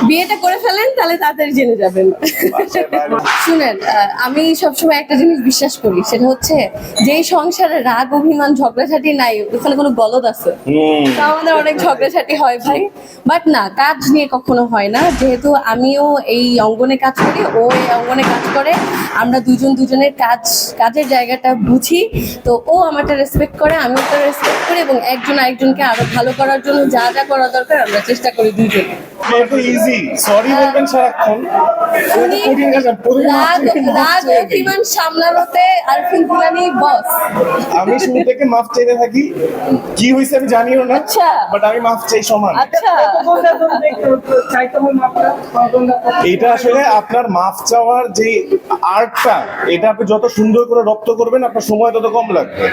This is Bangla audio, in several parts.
বিয়েটা করে ফেলেন তাহলে তাড়াতাড়ি জেনে যাবেন। শুনেন, আমি সবসময় একটা জিনিস বিশ্বাস করি, সেটা হচ্ছে যেই সংসারে রাগ অভিমান ঝগড়াঝাটি নাই ওখানে কোনো গলদ আছে। তো আমাদের অনেক ঝগড়াঝাটি হয় ভাই, বাট না, কাজ নিয়ে কখনো হয় না। যেহেতু আমিও এই অঙ্গনে কাজ করি, ও এই অঙ্গনে কাজ করে, আমরা দুজনের কাজের জায়গাটা বুঝি। তো ও আমারটা রেসপেক্ট করে, আমি ওটা রেসপেক্ট করি, এবং একজন আরেকজনকে আরো ভালো করার জন্য যা যা করা দরকার আমরা চেষ্টা করি দুজন। ইজি সরি বলবেন সারাক্ষণ। রাগ অভিমান সামলানোতে আরফিন জিলানী বস। আমি শুরু থেকে মাফ চাইতে থাকি, কি হয়েছে আমি জানিও না, আচ্ছা। বাট আমি মাফ চাই সমান। আচ্ছা, এটা আসলে আপনার মাফ চাওয়ার যে আর্টটা, এটা আপনি যত সুন্দর করে রপ্ত করবেন আপনার সময় তত কম লাগবে।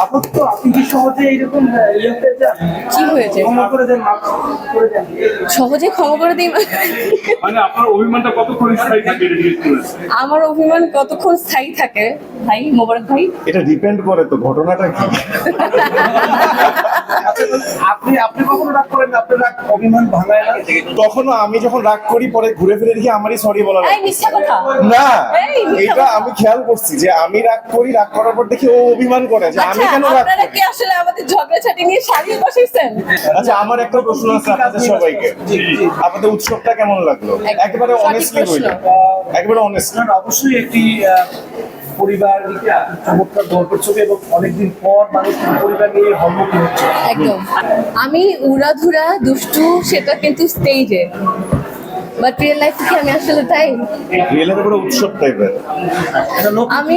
আপনি কি সহজে এইরকম কি হয়েছে? ক্ষমা করে দেন, মাফ করে দেন? সহজে ক্ষমা করে দিই? মানে আপনার অভিমানটা কতক্ষণ স্থায়ী থাকে এটা জিজ্ঞেস করেছে। আমার অভিমান কতক্ষণ স্থায়ী থাকে ভাই, মোবারক ভাই? এটা ডিপেন্ড করে তো ঘটনাটা কি। আপনি আপনি কখনো রাগ করেন না? আপনার রাগ অভিমান ভাঙায় না? তখনও আমি যখন রাগ করি পরে ঘুরে ফিরে দেখি আমারই সরি বলা লাগে। এই মিথ্যা কথা। না, এই মিথ্যা এটা কথা। আমি খেয়াল করছি যে আমি রাগ করি, রাগ করার পর দেখি ও অভিমান করে যে আমি আচ্ছা, কেন রাগ আপনারা করি। কি আসলে আমাদের ঝগড়াঝাটি নিয়ে সারিয়ে বসাইছেন? আচ্ছা, আমার একটা প্রশ্ন আছে আপনাদের সবাইকে, আপনাদের উৎসবটা কেমন লাগলো? একেবারে সঠিক অনেস্টলি প্রশ্ন। বলুন, একেবারে অনেস্ট। না, অবশ্যই একটি পরিবার চমৎকার গল্পের ছবি, এবং অনেকদিন পর মানুষ পরিবার নিয়ে হলমুখী হচ্ছে। একদম। আমি উড়াধুরা দুষ্টু, সেটা কিন্তু স্টেজে, বাট রিয়েল লাইফে কি আমি আসলে তাই? রিয়েলের উপরে উৎসব টাইপের। এটা লোক আমি